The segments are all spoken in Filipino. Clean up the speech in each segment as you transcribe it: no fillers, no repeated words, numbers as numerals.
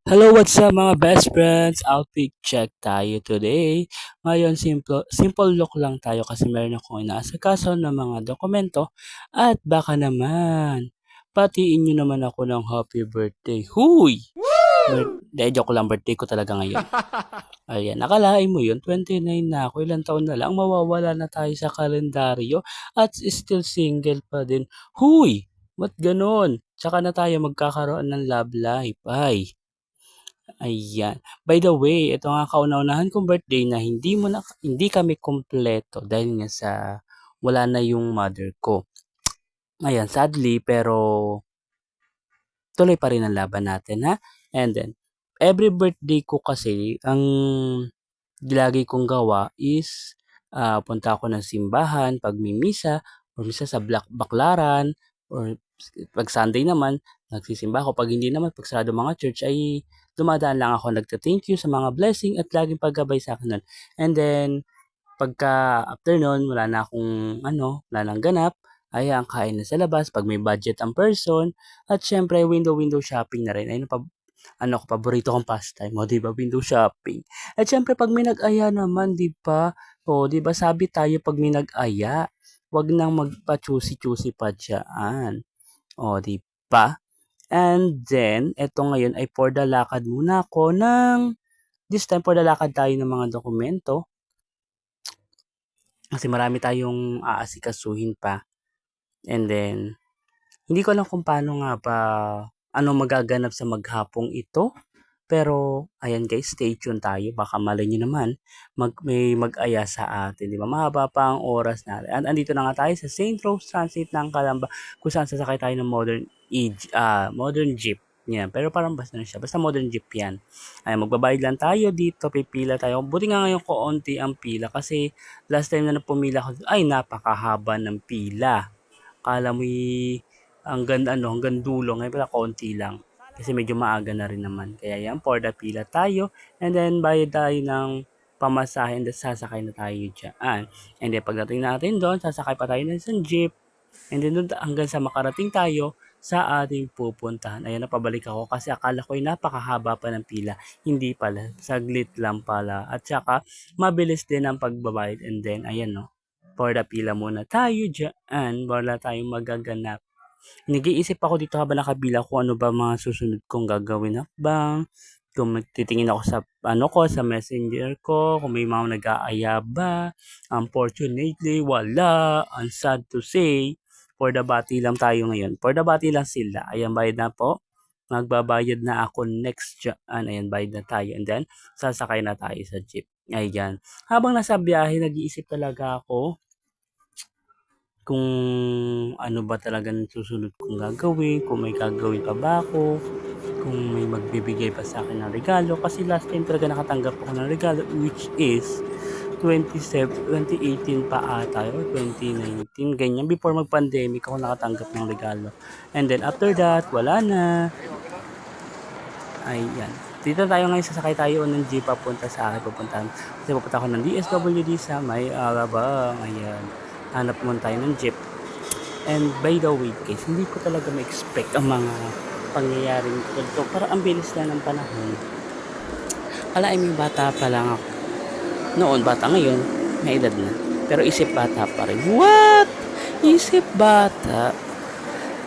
Hello, what's up mga best friends? Outfit check tayo today. Ngayon, simple look lang tayo kasi meron akong inaasikaso ng mga dokumento at baka naman, patiin nyo naman ako ng happy birthday. Huy! Joke lang, birthday ko talaga ngayon. Ayan, nakalain mo yun, 29 na ako, ilang taon na lang, mawawala na tayo sa kalendaryo at still single pa din. Huy! Ba't ganon? Tsaka na tayo magkakaroon ng love life. Ay, ayan. By the way, ito nga kauna-unahan kong birthday na hindi kami kumpleto dahil nga sa wala na yung mother ko. Ayan, sadly pero tuloy pa rin ang laban natin ha. And then every birthday ko kasi ang lagi kong gawa is punta ako ng simbahan, pagmimisa, or misa sa baklaran, or pag Sunday naman, nagsisimba ako. Pag hindi naman, pag sarado mga church, ay dumadaan lang ako, nagta-thank you sa mga blessing at laging paggabay sa akin nun. And then, pagka after nun, wala nang ganap, ay ang kain na sa labas, pag may budget ang person, at syempre, window shopping na rin. Ayun, paborito kong pastime mo, 'di ba? Window shopping. At syempre pag may nag-aya naman, 'di ba? O, 'di ba sabi tayo pag may nag-aya, 'wag nang magpa-choosy-choosy pa diyan. O, 'di ba? And then, eto ngayon ay for the lakad muna ako this time for the lakad tayo ng mga dokumento kasi marami tayong aasikasuhin pa. And then, hindi ko alam kung paano nga ba, ano magaganap sa maghapong ito. Pero ayan guys, stay tuned tayo. Baka malay nyo naman, may mag-aya sa atin. Di ba? Mahaba pa ang oras natin. Andito na nga tayo sa St. Rose Transit ng Calamba kung saan sasakay tayo ng modern jeep. Yan. Pero parang basta na siya. Basta modern jeep yan. Ayan, magbabayad lang tayo dito. Pipila tayo. Buti nga ngayon konti ang pila kasi last time na pumila ko, ay napakahaba ng pila. Kala mo hanggang dulo. Ngayon pala konti lang. Kasi medyo maaga na rin naman. Kaya yan, for the pila tayo. And then, bayad tayo ng pamasahe and then sasakay na tayo dyan. And then, pagdating natin doon, sasakay pa tayo ng isang jeep. And then, doon hanggang sa makarating tayo sa ating pupuntahan. Ayan, napabalik ako kasi akala ko ay napakahaba pa ng pila. Hindi pala. Saglit lang pala. At saka, mabilis din ang pagbabayad. And then, ayan no. For the pila muna tayo dyan. Wala tayong magaganap. Nag-iisip ako dito habang nakabila kung ano ba mga susunod kong gagawin hakbang. Kung magtitingin ako sa messenger ko, kung may mga nag-aaya ba. Unfortunately, wala. I'm sad to say. For the bati lang tayo ngayon. For the bati lang sila. Ayan, bayad na po. Magbabayad na ako next dyan. Ayan, bayad na tayo. And then, sasakay na tayo sa jeep. Ayan. Habang nasa biyahe, nag-iisip talaga ako kung ano ba talaga ang susunod kong gagawin, kung may gagawin pa ba ako, kung may magbibigay pa sa akin ng regalo. Kasi last time talaga nakatanggap ako ng regalo which is 2018 pa ata or 2019, ganyan. Before mag-pandemic ako nakatanggap ng regalo. And then after that, wala na. Ayan. Dito tayo ngayon, sasakay tayo ng jeep papunta sa akin pupuntahan. Kasi pupunta ako ng DSWD sa May Alabang. Ayan. Hanap muna tayo ng jeep. And by the way guys, hindi ko talaga ma-expect ang mga pangyayaring ito. Parang ang bilis na ng panahon. Kalain mo bata pa lang ako. Noon bata, ngayon may edad na. Pero isip bata pa rin. What? Isip bata?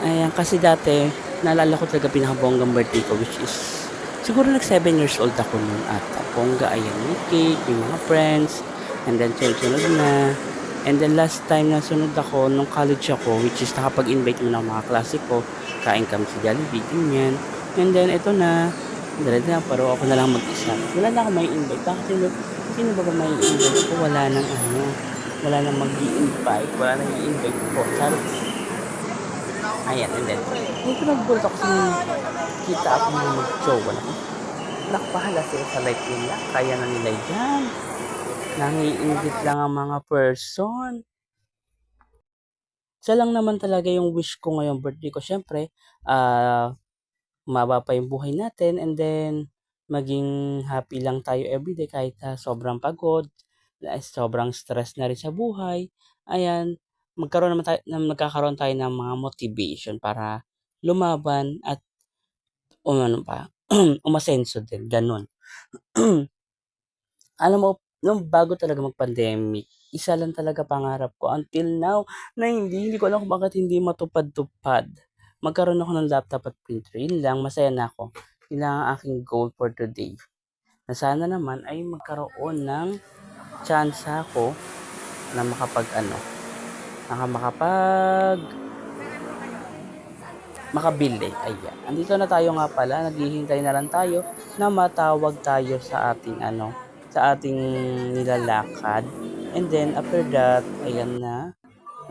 Ayan, kasi dati, naalala ko talaga pinakabonggang birthday ko which is siguro 7 years old ako noon at bongga, ayan, may cake, may mga friends, and then sunod na. And then last time na sunod ako, nung college ako, which is nakapag-invite mo ng mga klase ko, kain kami sa Jollibee, ganyan. And then ito na, dala pero ako na lang mag-isa. Wala na ako may invite. Bakit sino ba may invite ko? Wala nang mag-i-invite, wala nang i-invite ko. Sabi, ayan, and then, dito nagbulot ako sa kita ako mga mag-jowa na. Nakpahala sila sa life nila, kaya na nila yan. Nangiingit lang ang mga person. Siya lang naman talaga yung wish ko ngayong birthday ko. Siyempre, maba pa yung buhay natin and then maging happy lang tayo everyday kahit sobrang pagod. sobrang stress na rin sa buhay, ayan, magkakaroon tayo ng mga motivation para lumaban at ano pa, umasenso din, gano'n. Alam mo, nung bago talaga mag-pandemic, isa lang talaga pangarap ko until now na hindi ko alam kung bakit hindi matupad-tupad. Magkaroon ako ng laptop at printer, yun lang, masaya na ako. Yun lang ang aking goal for today. Na sana naman ay magkaroon ng chance ako na makabili. Ayan. Andito na tayo nga pala, naghihintay na lang tayo na matawag tayo sa ating sa ating nilalakad. And then after that, ayan na,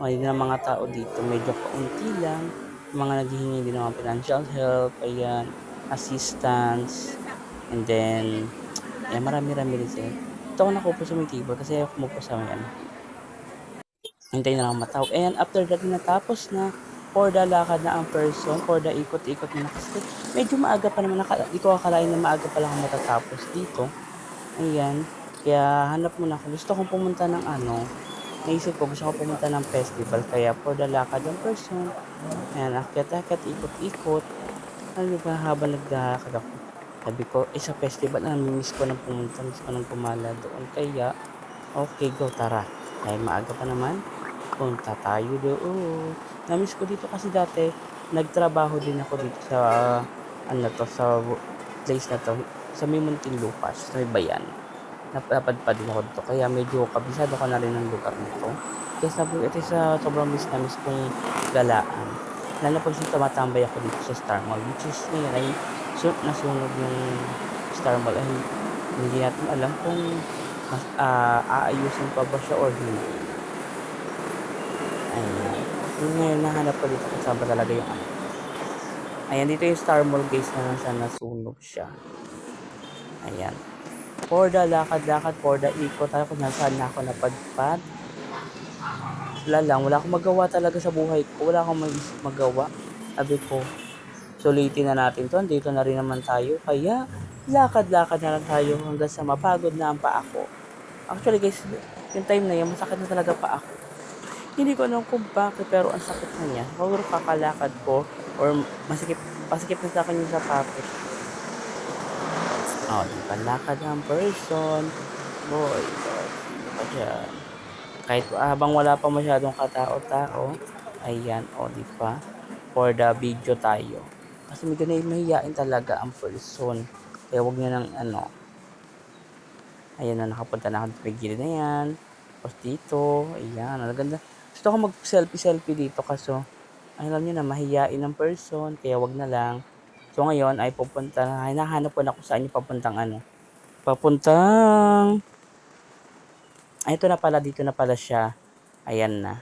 may na mga tao dito, medyo kaunti lang. Mga naghihingi din ng mga financial help, ayan, assistance. And then, ayan, marami-rami rin sila. Ito ako nakupo sa may table kasi ako kumupo sa may hintay na lang matawag. And after that, natapos na for the lakad na ang person, for the ikot-ikot na kasi medyo maaga pa naman, di ko akalain na maaga pa lang ako matatapos dito. Ayan, kaya hanap muna ako. Gusto kong pumunta ng naisip ko, gusto ko pumunta ng festival, kaya for the lakad ng person, ayan, akyat-akyat, ikot-ikot, ano ba, habang naglalakad ako. Sabi ko, sa festival na, miss ko nang pumunta, miss ko nang pumala doon, kaya, okay, go, tara. Ay, maaga pa naman, punta tayo doon. Na-miss ko dito kasi dati, nagtrabaho din ako dito sa, sa place na to, sa may Muntinlupa, sa may bayan. Napadpad din ako dito, kaya medyo kabisado ko na rin ang lugar nito. Kaya sabi ko, ito sa sobrang miss na miss kong galaan. Lalo pag tumatambay ako dito sa Star Mall, which is ngayon ay nasunog yung Star Mall. Ay, hindi natin alam kung aayusin pa ba siya or hindi. Ayan. Ngayon, nahanap ko dito kung saan ba talaga yung Ayan, dito yung Star Mall guys na nasa nasunog siya. Ayan. For the lakad-lakad, for the ikot, kung nasaan na ako napadpad. Wala akong magawa talaga sa buhay ko. Wala akong magawa. Sabi ko, sulitin na natin to. Dito na rin naman tayo. Kaya, lakad-lakad na lang tayo hanggang sa mapagod na ang paa ko. Actually guys, yung time na yun, masakit na talaga paa ko. Hindi ko alam kung bakit, pero ang sakit na niya. Siguro kakalakad ko, or pasikip na sa akin yung sapatos. Diba, lakad ng person. Boy, sino pa dyan? Kahit habang wala pa masyadong katao-tao, ayan, diba? For the video tayo. Kasi medyo mahihiyain talaga ang person. Kaya wag niya ng ayan na, nakapunta na ako sa gilid na yan. Tapos dito, ayan, naganda. Gusto ko mag-selfie dito kaso, alam niyo na, mahihiyain ang person, kaya wag na lang. So ngayon ay hinahanap ko na kung saan yung papuntang, ito na pala, dito na pala siya. Ayan na,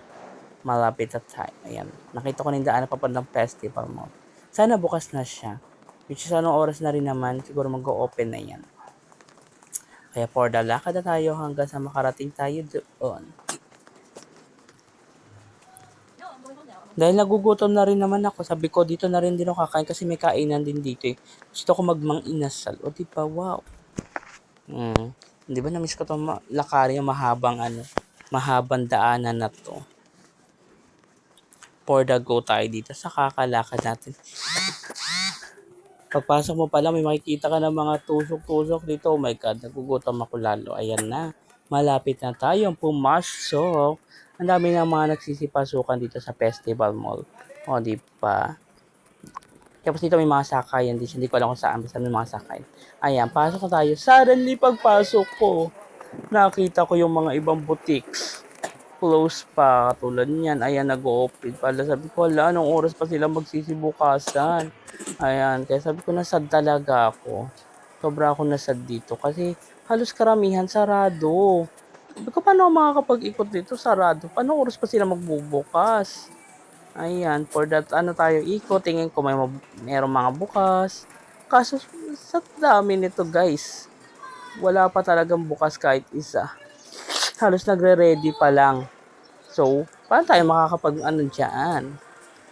malapit at tayo. Ayan, nakita ko na yung daan na papuntang festival mo. Sana bukas na siya. Which is anong oras na rin naman, siguro mag-o-open na yan. Kaya for the lakad na tayo hanggang sa makarating tayo doon. Dahil nagugutom na rin naman ako, sabi ko dito na rin din ako kakain kasi may kainan din dito eh. Gusto ko magmang inasal. O diba, wow. Di ba na-miss ko itong lakarin yung mahabang daanan na to. For the go tayo dito sa kakalakad natin. Pagpasok mo pala, may makikita ka ng mga tusok-tusok dito. Oh my God, nagugutom ako lalo. Ayan na, malapit na tayong pumasok. Ang dami ng mga nagsisipasukan dito sa Festival Mall. O, di ba? Tapos dito may mga sakayan din. Hindi ko alam kung saan. Basta may mga sakayan. Ayan, pasok na tayo. Suddenly, pagpasok ko, nakita ko yung mga ibang boutiques. Close pa. Katulad niyan. Ayan, nag-open pala. Sabi ko, anong oras pa sila magsisibukasan? Ayan, kaya sabi ko, nasad talaga ako. Sobra ako nasad dito. Kasi halos karamihan sarado. Sabi ko, paano ako makakapag-ikot dito? Sarado. Paano oras pa sila magbubukas? Ayan, for that, tayo ikot. Tingin ko mayroong mga bukas. Kaso, sa dami nito, guys. Wala pa talagang bukas kahit isa. Halos nagre-ready pa lang. So, paano tayo makakapag dyan?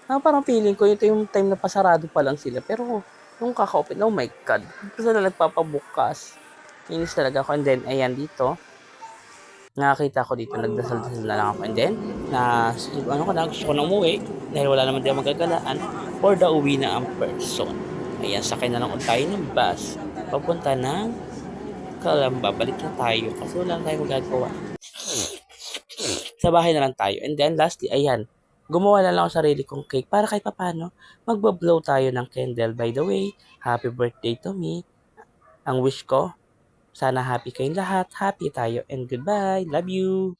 Parang feeling ko, ito yung time na pasarado pa lang sila. Pero, nung kaka-open, oh my God. Basta na nagpapabukas. Inis talaga ako. And then, ayan dito. nakakita ko dito, nagdasal-dasal na lang ako. And then, gusto ko na umuwi dahil wala naman tayong magagalaan or uwi na ang person. Ayan, sakay na lang ulit tayo ng bus. Papunta ng Calamba, balik na tayo kasi wala na tayong magagawa. Sa bahay na lang tayo. And then, lastly, ayan, gumawa na lang ako sarili kong cake para kahit papano, magba-blow tayo ng candle. By the way, happy birthday to me. Ang wish ko, sana happy kayong lahat, happy tayo, and goodbye. Love you!